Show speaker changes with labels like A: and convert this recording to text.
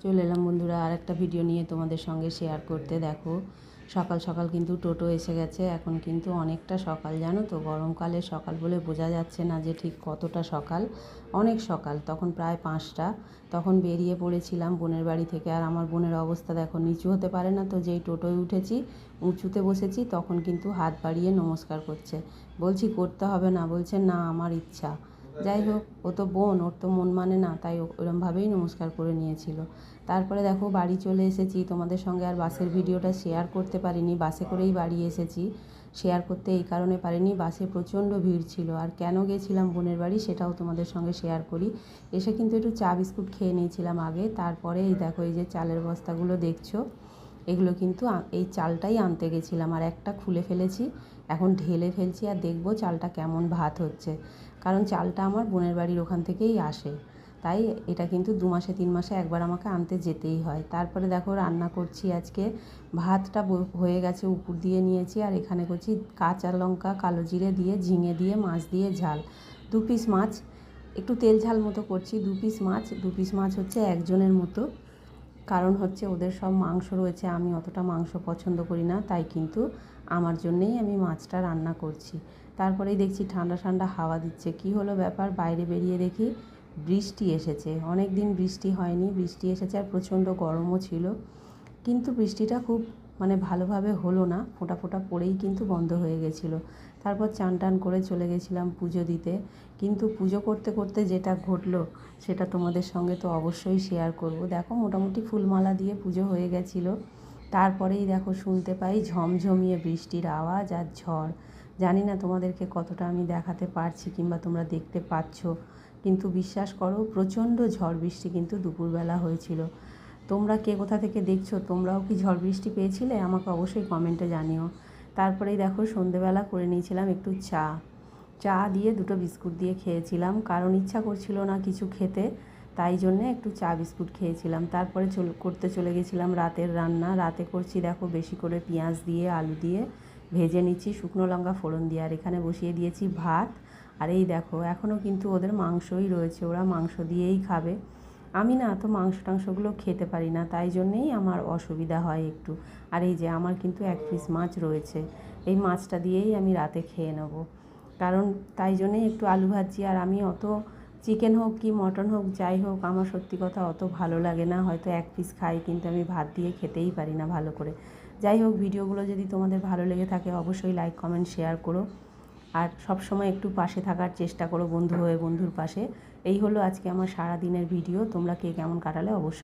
A: চলে এলাম বন্ধুরা আর একটা ভিডিও নিয়ে তোমাদের সঙ্গে শেয়ার করতে। দেখো সকাল সকাল কিন্তু টোটো এসে গেছে। এখন কিন্তু অনেকটা সকাল, জানো তো, গরমকালে সকাল বলে বোঝা যাচ্ছে না যে ঠিক কতটা সকাল। অনেক সকাল, তখন প্রায় 5টা। তখন বেরিয়ে পড়েছিলাম বোনের বাড়ি থেকে। আর আমার বোনের অবস্থা দেখো, নিচু হতে পারে না, তো যেই টোটোয় উঠেছি উঁচুতে বসেছি তখন কিন্তু হাত বাড়িয়ে নমস্কার করছে। বলছি করতে হবে না, বলছে না আমার ইচ্ছা। যাই হোক, ও তো বোন, ওর তো মন মানে না, তাই ওরমভাবেই নমস্কার করে নিয়েছিল। তারপরে দেখো বাড়ি চলে এসেছি। তোমাদের সঙ্গে আর বাসের ভিডিওটা শেয়ার করতে পারিনি, বাসে করেই বাড়ি এসেছি। শেয়ার করতে এই কারণে পারিনি, বাসে প্রচণ্ড ভিড় ছিল। আর কেন গেছিলাম বোনের বাড়ি সেটাও তোমাদের সঙ্গে শেয়ার করি। এসে কিন্তু একটু চা বিস্কুট খেয়ে নিয়েছিলাম আগে। তারপরে এই দেখো, এই যে চালের বস্তাগুলো দেখছো, এগুলো কিন্তু এই চালটাই আনতে গেছিলাম। আর একটা খুলে ফেলেছি, এখন ঢেলে ফেলছি আর দেখবো চালটা কেমন ভাত হচ্ছে। কারণ চালটা আমার বোনের বাড়ির ওখান থেকেই আসে, তাই এটা কিন্তু 2 মাসে 3 মাসে একবার আমাকে আনতে যেতেই হয়। তারপরে দেখো রান্না করছি আজকে। ভাতটা হয়ে গেছে, উপর দিয়ে নিয়েছি। আর এখানে করছি কাঁচা লঙ্কা কালো জিরে দিয়ে, ঝিঙে দিয়ে, মাছ দিয়ে ঝাল। 2 পিস মাছ, একটু তেল ঝাল মতো করছি। 2 পিস মাছ, 2 পিস মাছ হচ্ছে একজনের মতো। কারণ হচ্ছে ওদের সব মাংস রয়েছে, আমি অতটা মাংস পছন্দ করি না, তাই কিন্তু আমার জন্যেই আমি মাছটা রান্না করছি। তারপরেই দেখছি ঠান্ডা ঠান্ডা হাওয়া দিচ্ছে। কি হলো ব্যাপার, বাইরে বেরিয়ে দেখি বৃষ্টি এসেছে। অনেক দিন বৃষ্টি হয়নি, বৃষ্টি এসেছে। আর প্রচণ্ড গরমও ছিল, কিন্তু বৃষ্টিটা খুব ভালোভাবে হলো না, ফোঁটা ফোঁটা পড়েই কিন্তু বন্ধ হয়ে গেছিলো। তারপর চান টান করে চলে গেছিলাম পুজো দিতে। কিন্তু পুজো করতে করতে যেটা ঘটলো সেটা তোমাদের সঙ্গে তো অবশ্যই শেয়ার করব। দেখো মোটামুটি ফুলমালা দিয়ে পুজো হয়ে গেছিলো। তারপরেই দেখো শুনতে পাই ঝমঝমিয়ে বৃষ্টির আওয়াজ আর ঝড়। জানি না তোমাদেরকে কতটা আমি দেখাতে পারছি কিংবা তোমরা দেখতে পাচ্ছ, কিন্তু বিশ্বাস করো প্রচণ্ড ঝড় বৃষ্টি কিন্তু দুপুরবেলা হয়েছিল। তোমরা কে কোথা থেকে দেখছো, তোমরাও কি ঝড় বৃষ্টি পেয়েছিলে, আমাকে অবশ্যই কমেন্টে জানিও। তারপরেই দেখো সন্ধেবেলা করে নিয়েছিলাম একটু চা। চা দিয়ে 2টো বিস্কুট দিয়ে খেয়েছিলাম, কারণ ইচ্ছা করছিল না কিছু খেতে, তাই জন্যে একটু চা বিস্কুট খেয়েছিলাম। তারপরে করতে চলে গেছিলাম রাতের রান্না। রাতে করছি দেখো বেশি করে পেঁয়াজ দিয়ে আলু দিয়ে ভেজে নিচ্ছি, শুকনো লঙ্কা ফোড়ন দিয়ে। আর এখানে বসিয়ে দিয়েছি ভাত। আর এই দেখো এখনও কিন্তু ওদের মাংসই রয়েছে, ওরা মাংস দিয়েই খাবে। আমি না তো মাংস টাংসগুলো খেতে পারি না, তাই জন্যেই আমার অসুবিধা হয় একটু। আর এই যে আমার কিন্তু 1 পিস মাছ রয়েছে, এই মাছটা দিয়েই আমি রাতে খেয়ে নেব। কারণ তাই জন্যেই একটু আলু ভাজি। আর আমি অত চিকেন হোক কি মটন হোক যাই হোক, আমার সত্যি কথা অত ভালো লাগে না। হয়তো 1 পিস খাই, কিন্তু আমি ভাত দিয়ে খেতেই পারি না ভালো করে। যাই হোক, ভিডিওগুলো যদি তোমাদের ভালো লেগে থাকে অবশ্যই লাইক কমেন্ট শেয়ার করো। আর সব সময় একটু পাশে থাকার চেষ্টা করো, বন্ধু হয়ে বন্ধুর পাশে। এই হলো আজকে আমার সারা দিনের ভিডিও। তোমরা কে কেমন কাটালে অবশ্যই